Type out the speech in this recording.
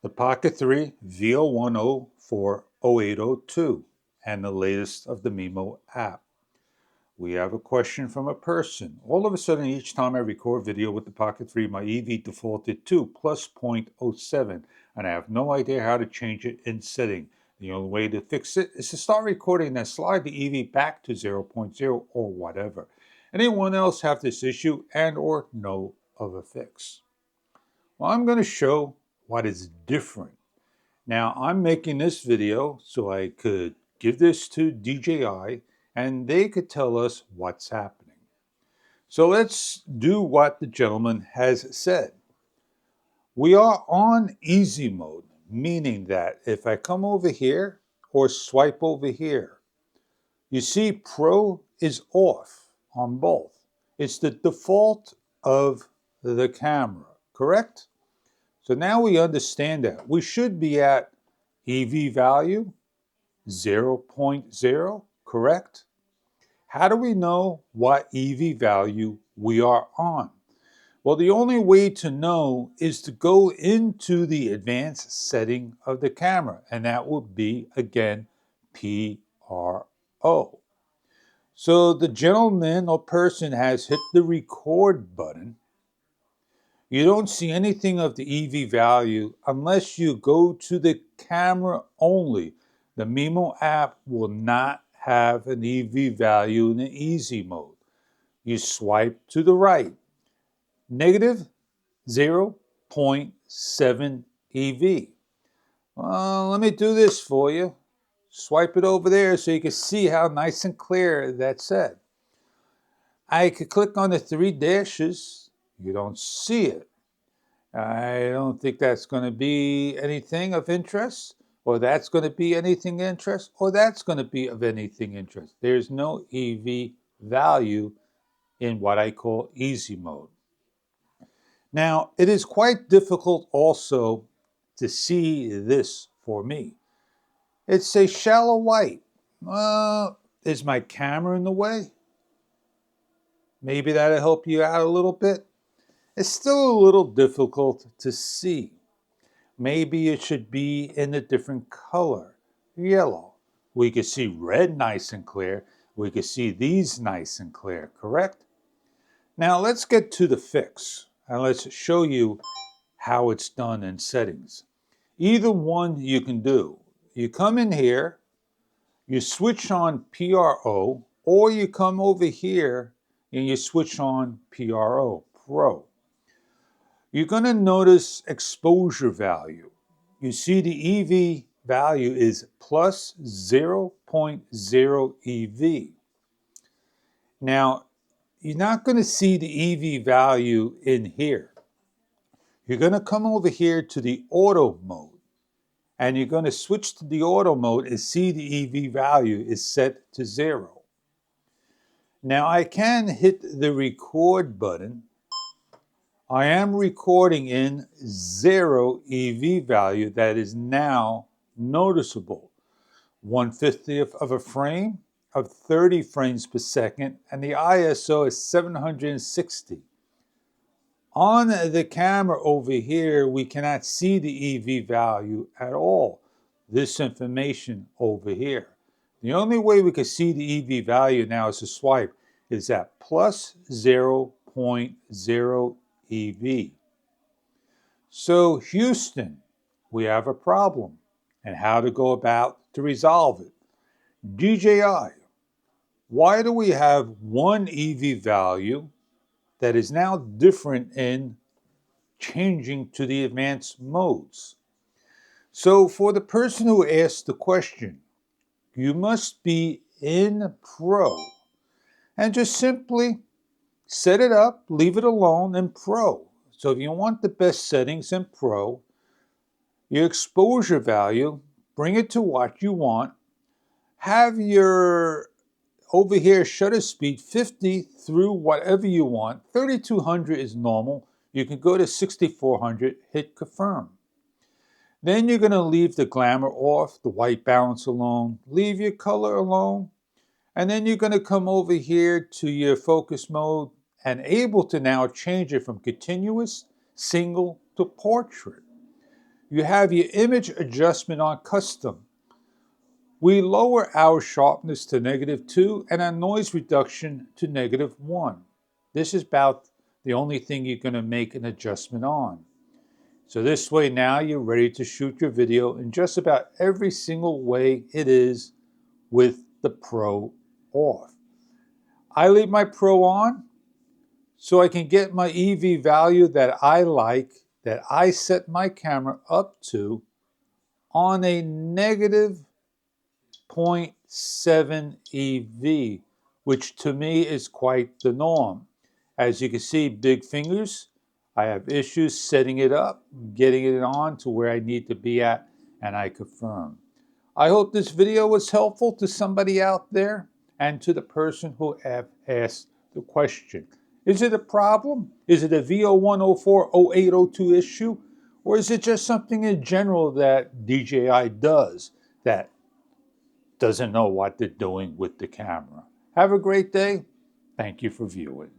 the Pocket 3 V010408002, and the latest of the Mimo app. We have a question from a person. All of a sudden, each time I record video with the Pocket 3, my EV defaulted to plus 0.07, and I have no idea how to change it in setting. The only way to fix it is to start recording and then slide the EV back to 0.0 or whatever. Anyone else have this issue and or know of a fix? Well, I'm going to show what is different. Now, I'm making this video so I could give this to DJI and they could tell us what's happening. So let's do what the gentleman has said. We are on easy mode, meaning that if I come over here or swipe over here, you see Pro is off on both. It's the default of the camera, correct? So now we understand that. We should be at EV value 0.0, correct? How do we know what EV value we are on? Well, the only way to know is to go into the advanced setting of the camera, and that would be, again, PRO. So the gentleman or person has hit the record button. You don't see anything of the EV value unless you go to the camera only. The Mimo app will not have an EV value in the easy mode. You swipe to the right, negative 0.7 EV. Well, let me do this for you. Swipe it over there so you can see how nice and clear that's said. I could click on the three dashes. You don't see it. I don't think that's going to be anything of interest, or that's going to be anything of interest, or that's going to be of anything interest. There's no EV value in what I call easy mode. Now, it is quite difficult also to see this for me. It's a shallow white. Is my camera in the way? Maybe that'll help you out a little bit. It's still a little difficult to see. Maybe it should be in a different color, yellow. We could see red nice and clear. We could see these nice and clear, correct? Now let's get to the fix and let's show you how it's done in settings. Either one you can do. You come in here, you switch on PRO, or you come over here and you switch on PRO, Pro. You're going to notice exposure value. You see the EV value is plus 0.0 EV. Now, you're not going to see the EV value in here. You're going to come over here to the auto mode, and you're going to switch to the auto mode and see the EV value is set to 0. Now, I can hit the record button. I am recording in 0 EV value that is now noticeable. 1/50th of a frame of 30 frames per second, and the ISO is 760. On the camera over here, we cannot see the EV value at all. This information over here. The only way we can see the EV value now is to swipe is at plus 0.0 EV. So Houston, we have a problem and how to go about to resolve it. DJI, why do we have one EV value that is now different in changing to the advanced modes? So for the person who asked the question, you must be in Pro and just simply set it up, leave it alone in Pro. So if you want the best settings in Pro, your exposure value, bring it to what you want. Have your, over here, shutter speed 50 through whatever you want. 3200 is normal. You can go to 6400, hit confirm. Then you're going to leave the glamour off, the white balance alone, leave your color alone. And then you're going to come over here to your focus mode and able to now change it from continuous, single to portrait. You have your image adjustment on custom. We lower our sharpness to -2 and our noise reduction to -1. This is about the only thing you're going to make an adjustment on. So this way now you're ready to shoot your video in just about every single way it is with the Pro off. I leave my Pro on so I can get my EV value that I like, that I set my camera up to, on a -0.7 EV, which to me is quite the norm. As you can see, big fingers. I have issues setting it up, getting it on to where I need to be at, and I confirm. I hope this video was helpful to somebody out there and to the person who have asked the question. Is it a problem? Is it a V01040802 issue? Or is it just something in general that DJI does that doesn't know what they're doing with the camera? Have a great day. Thank you for viewing.